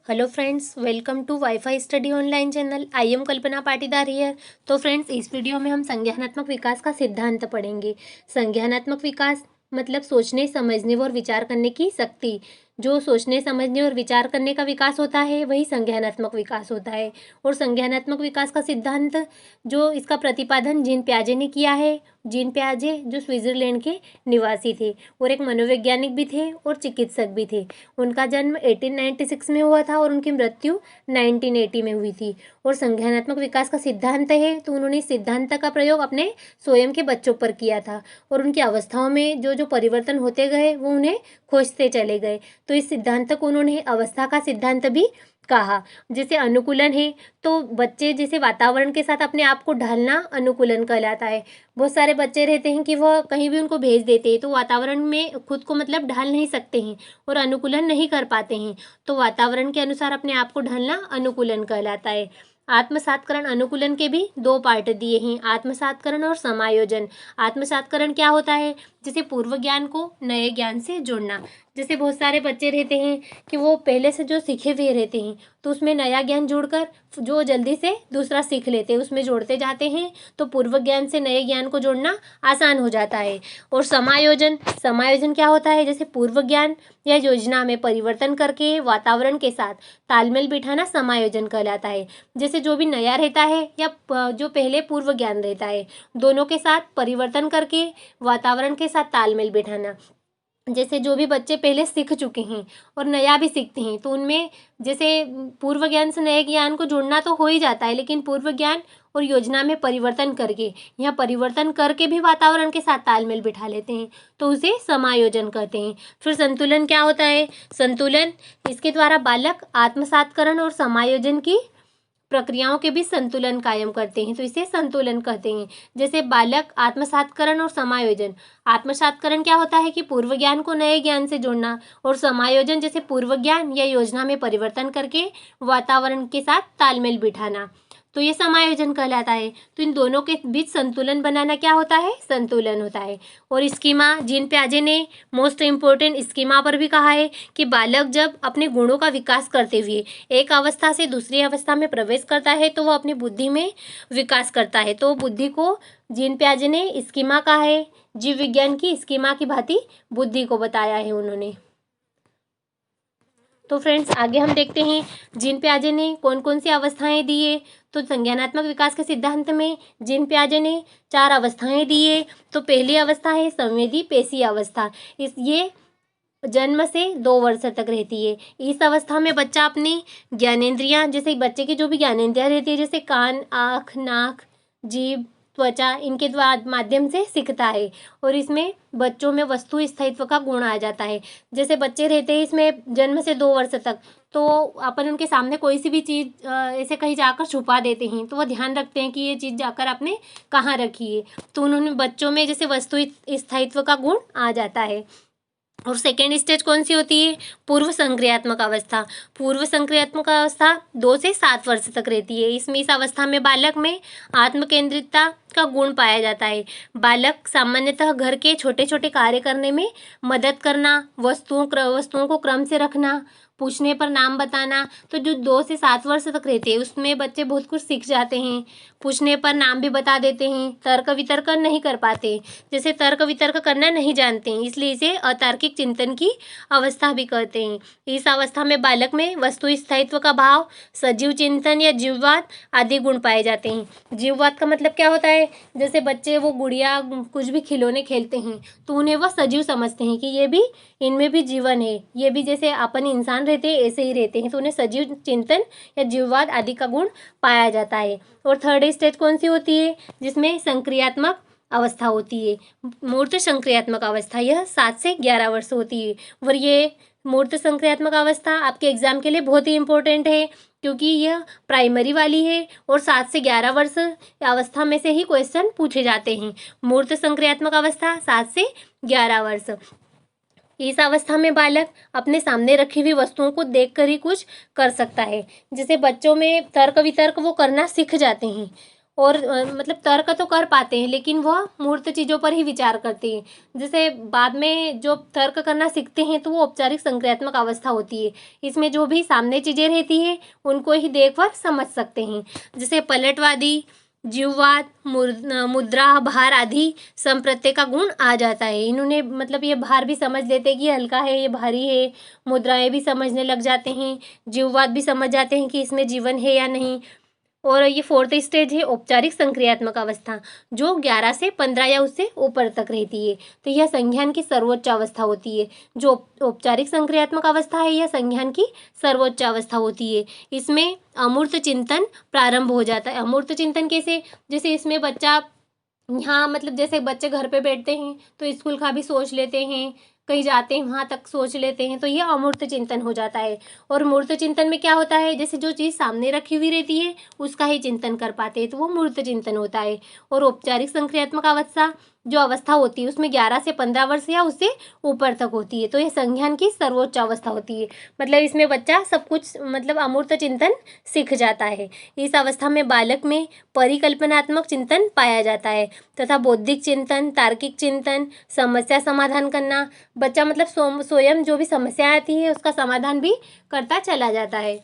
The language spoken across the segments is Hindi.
Hello friends, welcome to WiFi study online channel. I am Kalpana Patidar here. तो फ्रेंड्स, इस वीडियो में हम संज्ञानात्मक विकास का सिद्धांत पढ़ेंगे। संज्ञानात्मक विकास मतलब सोचने, समझने और विचार करने की शक्ति। जो सोचने, समझने और विचार करने का विकास होता है वही संज्ञानात्मक विकास होता है। और संज्ञानात्मक विकास का सिद्धांत जो इसका प्रतिपादन जीन पियाजे ने किया है। जीन पियाजे जो स्विट्जरलैंड के निवासी थे और एक मनोवैज्ञानिक भी थे और चिकित्सक भी थे। उनका जन्म 1896 में हुआ था और उनकी मृत्यु 1980 में हुई थी। और संज्ञानात्मक विकास का सिद्धांत है तो उन्होंने इस सिद्धांत का प्रयोग अपने स्वयं के बच्चों पर किया था और उनकी अवस्थाओं में जो जो परिवर्तन होते गए वो उन्हें खोजते चले गए। तो इस सिद्धांत को उन्होंने अवस्था का सिद्धांत भी कहा। जैसे अनुकूलन है तो बच्चे जैसे वातावरण के साथ अपने आप को ढालना अनुकूलन कहलाता है। बहुत सारे बच्चे रहते हैं कि वह कहीं भी उनको भेज देते हैं तो वातावरण में खुद को मतलब ढाल नहीं सकते हैं और अनुकूलन नहीं कर पाते हैं। तो वातावरण के अनुसार अपने आप को ढालना अनुकूलन कहलाता है। आत्मसातकरण अनुकूलन के भी दो पार्ट दिए हैं, आत्मसातकरण और समायोजन। आत्मसातकरण क्या होता है? जैसे पूर्व ज्ञान को नए ज्ञान से जोड़ना। जैसे बहुत सारे बच्चे रहते हैं कि वो पहले से जो सीखे हुए रहते हैं तो उसमें नया ज्ञान जोड़कर जो जल्दी से दूसरा सीख लेते हैं उसमें जोड़ते जाते हैं तो पूर्व ज्ञान से नए ज्ञान को जोड़ना आसान हो जाता है। और समायोजन, समायोजन क्या होता है? जैसे पूर्व ज्ञान या योजना में परिवर्तन करके वातावरण के साथ तालमेल बिठाना समायोजन कहलाता है। जैसे जो भी नया रहता है या जो पहले पूर्व ज्ञान रहता है दोनों के साथ परिवर्तन करके वातावरण के साथ तालमेल बिठाना। जैसे जो भी बच्चे पहले सीख चुके हैं और नया भी सीखते हैं तो उनमें जैसे पूर्व ज्ञान से नए ज्ञान को जोड़ना तो हो ही जाता है, लेकिन पूर्व ज्ञान और योजना में परिवर्तन करके यहाँ परिवर्तन करके भी वातावरण के साथ तालमेल बिठा लेते हैं तो उसे समायोजन कहते हैं। फिर संतुलन क्या होता है? संतुलन, इसके द्वारा बालक आत्मसातकरण और समायोजन की प्रक्रियाओं के बीच संतुलन कायम करते हैं तो इसे संतुलन कहते हैं। जैसे बालक आत्मसातकरण और समायोजन। आत्मसातकरण क्या होता है कि पूर्व ज्ञान को नए ज्ञान से जोड़ना, और समायोजन जैसे पूर्व ज्ञान या योजना में परिवर्तन करके वातावरण के साथ तालमेल बिठाना, तो ये समायोजन कहलाता है। तो इन दोनों के बीच संतुलन बनाना क्या होता है? संतुलन होता है। और स्कीमा, जीन पियाजे ने मोस्ट इम्पोर्टेंट स्कीमा पर भी कहा है कि बालक जब अपने गुणों का विकास करते हुए एक अवस्था से दूसरी अवस्था में प्रवेश करता है तो वह अपनी बुद्धि में विकास करता है। तो बुद्धि को जीन पियाजे ने स्कीमा कहा है। जीव विज्ञान की स्कीमा की भांति बुद्धि को बताया है उन्होंने। तो फ्रेंड्स, आगे हम देखते हैं जीन पियाजे ने कौन कौन सी अवस्थाएं दी है। तो संज्ञानात्मक विकास के सिद्धांत में जीन पियाजे ने 4 अवस्थाएं दी है। तो पहली अवस्था है संवेदी पेशी अवस्था। ये जन्म से 2 वर्ष तक रहती है। इस अवस्था में बच्चा अपनी ज्ञानेंद्रियां, जैसे बच्चे की जो भी ज्ञानेंद्रियां रहती है जैसे कान, आँख, नाक, जीभ, त्वचा, इनके माध्यम से सीखता है। और इसमें बच्चों में वस्तु स्थायित्व का गुण आ जाता है। जैसे बच्चे रहते हैं इसमें जन्म से 2 वर्ष तक, तो अपन उनके सामने कोई सी भी चीज़ ऐसे कहीं जाकर छुपा देते हैं तो वह ध्यान रखते हैं कि ये चीज़ जाकर आपने कहाँ रखी है। तो उन्होंने बच्चों में जैसे वस्तु स्थायित्व का गुण आ जाता है। और सेकेंड स्टेज कौन सी होती है? पूर्व संक्रियात्मक अवस्था। पूर्व संक्रियात्मक अवस्था 2 से 7 वर्ष तक रहती है। इसमें इस अवस्था में बालक में आत्मकेंद्रितता का गुण पाया जाता है। बालक सामान्यतः घर के छोटे छोटे कार्य करने में मदद करना, वस्तुओं को क्रम से रखना, पूछने पर नाम बताना। तो जो 2 से 7 वर्ष तक रहते हैं उसमें बच्चे बहुत कुछ सीख जाते हैं। पूछने पर नाम भी बता देते हैं। तर्क वितर्क नहीं कर पाते, जैसे तर्क वितर्क करना नहीं जानते हैं, इसलिए इसे अतार्किक चिंतन की अवस्था भी कहते हैं। इस अवस्था में बालक में वस्तु स्थायित्व का भाव, सजीव चिंतन या जीववाद आदि गुण पाए जाते हैं। जीववाद का मतलब क्या होता है? जैसे बच्चे वो गुड़िया कुछ भी खिलौने खेलते हैं तो उन्हें वह सजीव समझते हैं कि ये भी, इनमें भी जीवन है, ये भी जैसे अपन इंसान रहते हैं ऐसे ही रहते हैं, तो उन्हें सजीव चिंतन या जीववाद आदि का गुण पाया जाता है। और थर्ड स्टेज कौन सी होती है? जिसमें संक्रियात्मक अवस्था होती है, मूर्त संक्रियात्मक अवस्था। यह 7 से 11 वर्ष होती है। और ये मूर्त संक्रियात्मक अवस्था आपके एग्जाम के लिए बहुत ही इंपॉर्टेंट है क्योंकि यह प्राइमरी वाली है और 7 से 11 वर्ष अवस्था में से ही क्वेश्चन पूछे जाते हैं। मूर्त संक्रियात्मक अवस्था 7 से 11 वर्ष। इस अवस्था में बालक अपने सामने रखी हुई वस्तुओं को देखकर ही कुछ कर सकता है। जैसे बच्चों में तर्क वितर्क वो करना सीख जाते हैं और मतलब तर्क तो कर पाते हैं, लेकिन वह मूर्त चीज़ों पर ही विचार करते हैं। जैसे बाद में जो तर्क करना सीखते हैं तो वो औपचारिक संक्रियात्मक अवस्था होती है। इसमें जो भी सामने चीज़ें रहती हैं उनको ही देखकर समझ सकते हैं। जैसे पलटवादी, जीववाद, मुद्रा, भार आदि संप्रत्यय का गुण आ जाता है। इन्होंने मतलब ये भार भी समझ लेते हैं कि ये हल्का है, ये भारी है। मुद्राएं भी समझने लग जाते हैं, जीववाद भी समझ जाते हैं कि इसमें जीवन है या नहीं। और ये फोर्थ स्टेज है औपचारिक संक्रियात्मक अवस्था, जो 11 से 15 या उससे ऊपर तक रहती है। तो यह संज्ञान की सर्वोच्च अवस्था होती है। जो औपचारिक संक्रियात्मक अवस्था है यह संज्ञान की सर्वोच्च अवस्था होती है। इसमें अमूर्त चिंतन प्रारंभ हो जाता है। अमूर्त चिंतन कैसे? जैसे इसमें बच्चा यहाँ मतलब जैसे बच्चे घर पे बैठते हैं तो स्कूल का भी सोच लेते हैं, कहीं जाते हैं वहाँ तक सोच लेते हैं, तो ये अमूर्त चिंतन हो जाता है। और मूर्त चिंतन में क्या होता है, जैसे जो चीज़ सामने रखी हुई रहती है उसका ही चिंतन कर पाते हैं, तो वो मूर्त चिंतन होता है। और औपचारिक संक्रियात्मक अवस्था जो अवस्था होती है उसमें 11 से 15 वर्ष या उससे ऊपर तक होती है, तो ये संज्ञान की सर्वोच्च अवस्था होती है। मतलब इसमें बच्चा सब कुछ मतलब अमूर्त चिंतन सीख जाता है। इस अवस्था में बालक में परिकल्पनात्मक चिंतन पाया जाता है तथा बौद्धिक चिंतन, तार्किक चिंतन, समस्या समाधान करना। बच्चा मतलब स्वयं जो भी समस्या आती है उसका समाधान भी करता चला जाता है।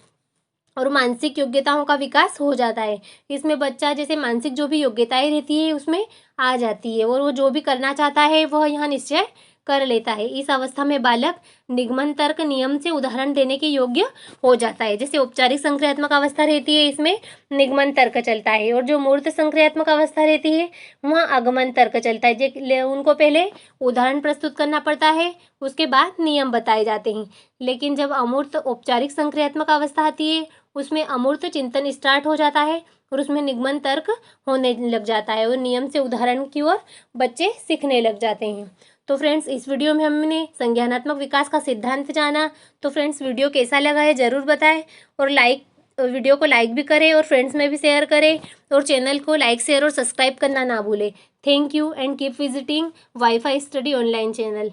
और मानसिक योग्यताओं का विकास हो जाता है। इसमें बच्चा जैसे मानसिक जो भी योग्यताएं रहती है उसमें आ जाती है, और वो जो भी करना चाहता है वह यहाँ निश्चय कर लेता है। इस अवस्था में बालक निगमन तर्क नियम से उदाहरण देने के योग्य हो जाता है। जैसे औपचारिक संक्रियात्मक अवस्था रहती है इसमें निगमन तर्क चलता है, और जो मूर्त संक्रियात्मक अवस्था रहती है वहाँ आगमन तर्क चलता है। उनको पहले उदाहरण प्रस्तुत करना पड़ता है, उसके बाद नियम बताए जाते हैं। लेकिन जब अमूर्त औपचारिक संक्रियात्मक अवस्था आती है उसमें अमूर्त चिंतन स्टार्ट हो जाता है, और उसमें निगमन तर्क होने लग जाता है, और नियम से उदाहरण की ओर बच्चे सीखने लग जाते हैं। तो फ्रेंड्स, इस वीडियो में हमने संज्ञानात्मक विकास का सिद्धांत जाना। तो फ्रेंड्स, वीडियो कैसा लगा है ज़रूर बताएं, और वीडियो को लाइक भी करें और फ्रेंड्स में भी शेयर करें, और चैनल को लाइक, शेयर और सब्सक्राइब करना ना भूलें। Thank you and keep visiting wifi study online channel.